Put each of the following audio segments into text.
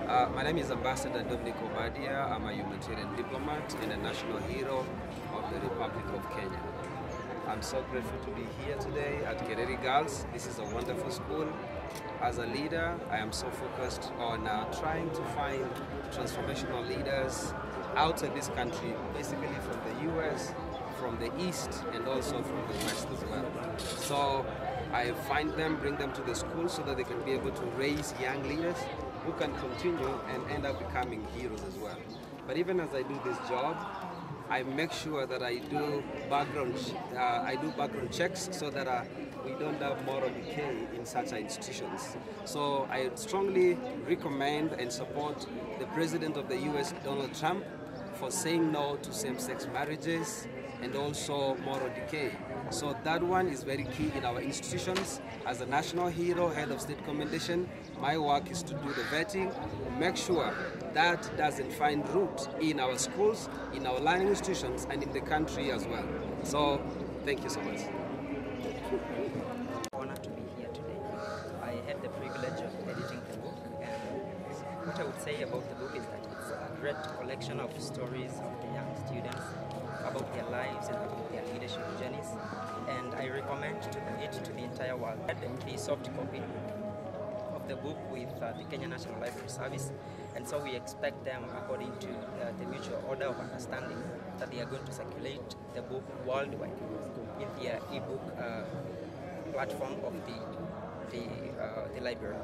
My name is Ambassador Dominic Obadia. I'm a humanitarian diplomat and a national hero of the Republic of Kenya. I'm so grateful to be here today at Kereri Girls. This is a wonderful school. As a leader, I am so focused on trying to find transformational leaders outside this country, basically from the US, from the East, and also from the West as well. So I find them, bring them to the school so that they can be able to raise young leaders who can continue and end up becoming heroes as well. But even as I do this job, I make sure that I do background checks so that we don't have moral decay in such institutions. So I strongly recommend and support the President of the US, Donald Trump, for saying no to same-sex marriages and also moral decay. So that one is very key in our institutions. As a national hero, head of state commendation, my work is to do the vetting, make sure that doesn't find root in our schools, in our learning institutions, and in the country as well. So thank you so much. Honored to be here today. I had the privilege of editing the book, and what I would say about the book is that it's a great collection of stories of the young students about their lives and about their leadership journeys, and I recommend it to the entire world. I had the soft copy of the book with the Kenya National Library Service, and so we expect them, according to the mutual order of understanding, that they are going to circulate the book worldwide in the e-book platform of the library.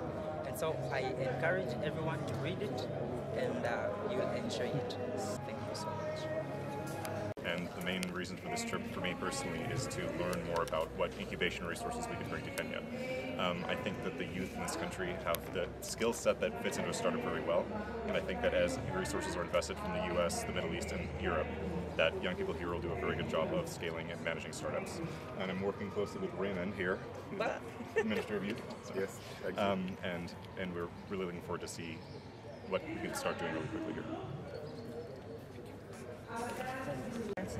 And so I encourage everyone to read it, and you will enjoy it. Thank you so much. And the main reason for this trip for me personally is to learn more about what incubation resources we can bring to Kenya. I think that the youth in this country have the skill set that fits into a startup very well, and I think that as resources are invested from the US, the Middle East, and Europe, that young people here will do a very good job of scaling and managing startups. And I'm working closely with Raymond here, Minister of Youth. Yes, exactly. And we're really looking forward to see what we can start doing really quickly here.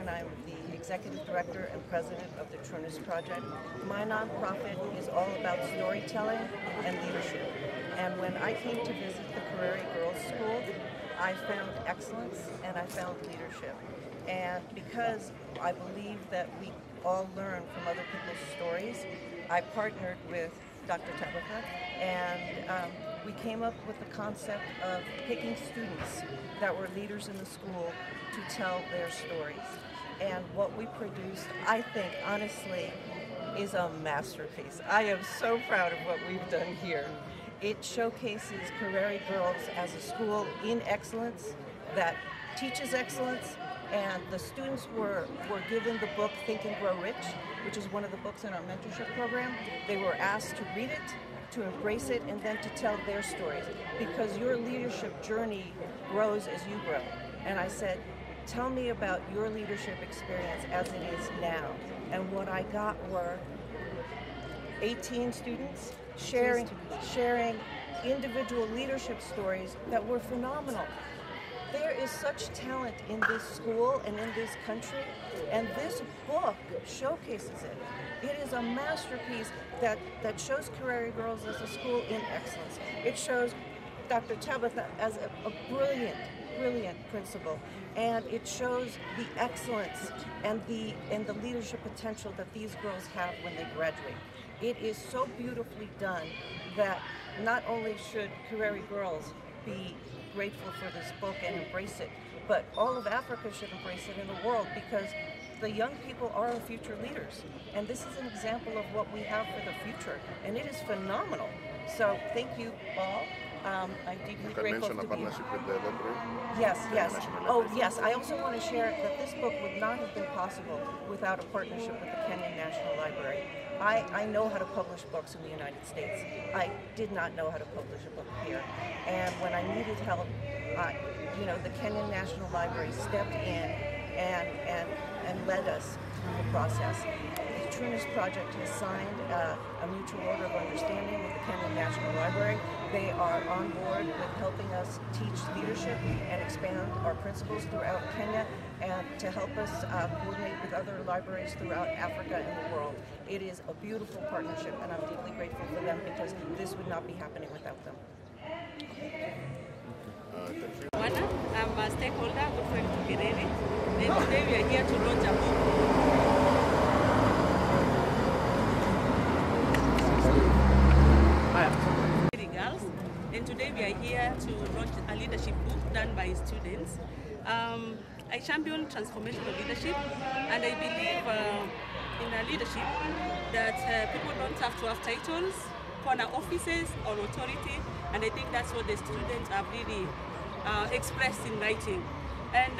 And I'm the Executive Director and President of the Trueness Project. My nonprofit is all about storytelling and leadership. And when I came to visit the Kereri Girls School, I found excellence and I found leadership. And because I believe that we all learn from other people's stories, I partnered with Dr. Tabitha, and we came up with the concept of picking students that were leaders in the school to tell their stories. And what we produced, I think, honestly, is a masterpiece. I am so proud of what we've done here. It showcases Kereri Girls as a school in excellence that teaches excellence, and the students were given the book Think and Grow Rich, which is one of the books in our mentorship program. They were asked to read it, to embrace it, and then to tell their stories, because your leadership journey grows as you grow. And I said, tell me about your leadership experience as it is now. And what I got were 18 students sharing individual leadership stories that were phenomenal. There is such talent in this school and in this country, and this book showcases it. It is a masterpiece that shows Kereri Girls as a school in excellence. It shows Dr. Tabitha as a brilliant principal, and it shows the excellence and the leadership potential that these girls have when they graduate. It is so beautifully done that not only should Kereri Girls be grateful for this book and embrace it, but all of Africa should embrace it in the world, because the young people are our future leaders, and this is an example of what we have for the future, and it is phenomenal. So thank you all. I'm deeply grateful to be here. Partnership with the library? Yes. Oh, yes. I also want to share that this book would not have been possible without a partnership with the Kenyan National Library. I know how to publish books in the United States. I did not know how to publish a book here. And when I needed help, the Kenyan National Library stepped in and led us through the process. The Trueness Project has signed a mutual order of understanding with the Kenyan National Library. They are on board with helping us teach leadership and expand our principles throughout Kenya, and to help us coordinate with other libraries throughout Africa and the world. It is a beautiful partnership, and I'm deeply grateful for them, because this would not be happening without them. a stakeholder, good friend to Kereri, and today we are here to launch a book. Girls, and today we are here to launch a leadership book done by students. I champion transformational leadership, and I believe in a leadership that people don't have to have titles, corner offices, or authority, and I think that's what the students have really expressed in writing. And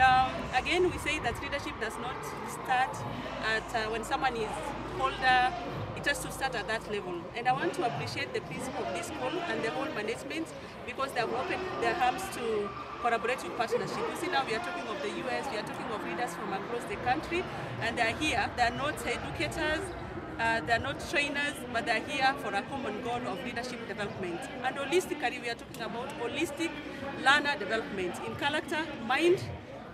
again, we say that leadership does not start at when someone is older. It has to start at that level. And I want to appreciate the principal of this school and the whole management because they have opened their arms to collaborate with partnership. You see, now we are talking of the US, we are talking of leaders from across the country, and they are here. They are not educators, they are not trainers, but they are here for a common goal of leadership development. And holistically, we are talking about holistic learner development in character, mind,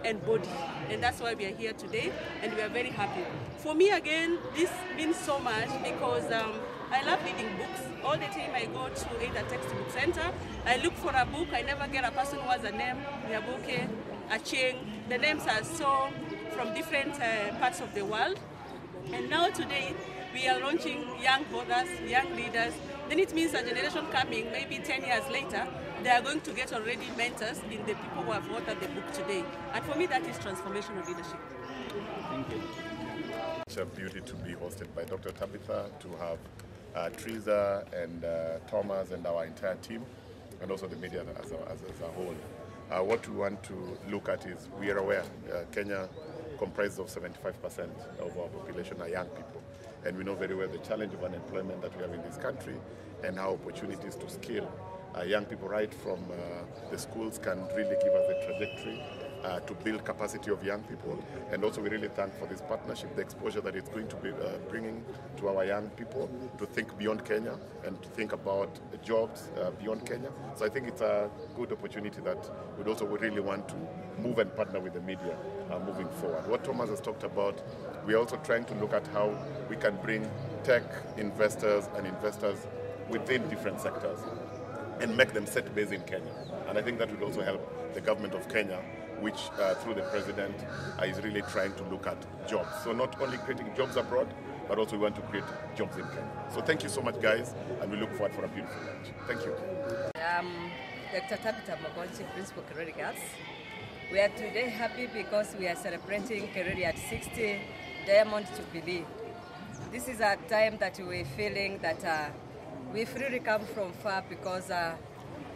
and body, and that's why we are here today, and we are very happy. For me, again, this means so much because I love reading books. All the time I go to either textbook center, I look for a book. I never get a person who has a name, Nyabuke, Acheng. The names are so from different parts of the world. And now today, we are launching young authors, young leaders. Then it means a generation coming, maybe 10 years later, they are going to get already mentors in the people who have authored the book today. And for me, that is transformational leadership. Thank you. It's a beauty to be hosted by Dr. Tabitha, to have Teresa and Thomas and our entire team, and also the media as a whole. What we want to look at is, we are aware Kenya comprises of 75% of our population are young people. And we know very well the challenge of unemployment that we have in this country and how opportunities to skill young people right from the schools can really give us a trajectory to build capacity of young people. And also we really thank for this partnership, the exposure that it's going to be bringing to our young people to think beyond Kenya and to think about jobs beyond Kenya. So I think it's a good opportunity that we'd also really want to move and partner with the media moving forward. What Thomas has talked about, we're also trying to look at how we can bring tech investors and investors within different sectors and make them set base in Kenya. And I think that will also help the government of Kenya, which through the president is really trying to look at jobs. So not only creating jobs abroad, but also we want to create jobs in Kenya. So thank you so much, guys, and we look forward for a beautiful lunch. Thank you. Dr. Tabitha Mogonchi, Principal Kereri At. We are today happy because we are celebrating Kereri At 60 Diamond Jubilee. This is a time that we're feeling that we've really come from far because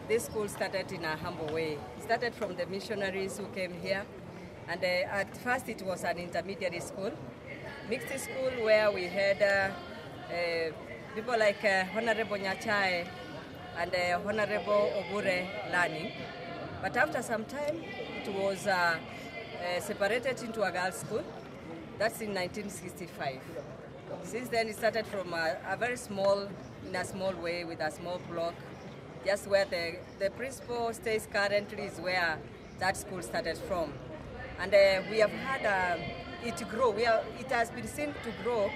this school started in a humble way. It started from the missionaries who came here, and at first it was an intermediary school, mixed school where we had people like Honorable Nyachae and Honorable Obure learning. But after some time, it was separated into a girls' school. That's in 1965. Since then, it started from a very small, in a small way, with a small block. Just where the principal stays currently is where that school started from. And we have had it grow. It has been seen to grow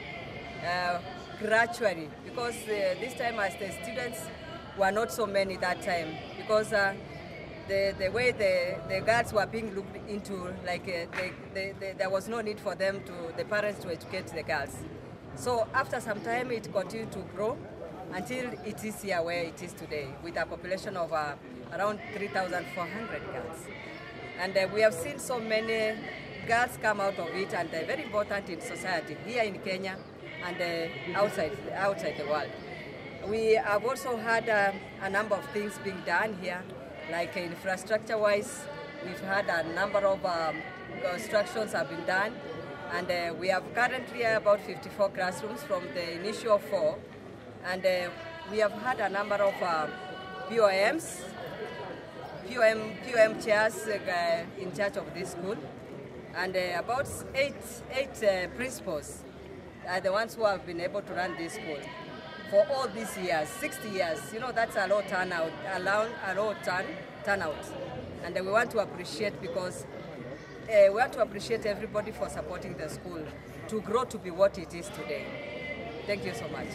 gradually because this time as the students were not so many that time because the way the girls were being looked into, like there was no need for the parents to educate the girls. So after some time it continued to grow until it is here where it is today with a population of around 3,400 girls. And we have seen so many girls come out of it, and they're very important in society here in Kenya and outside the world. We have also had a number of things being done here, like infrastructure-wise. We've had a number of constructions have been done, and we have currently about 54 classrooms from the initial 4, and we have had a number of POM chairs in charge of this school, and about eight principals are the ones who have been able to run this school for all these years, 60 years. You know, that's a low turnout, turnout. And we want to appreciate because we want to appreciate everybody for supporting the school to grow to be what it is today. Thank you so much.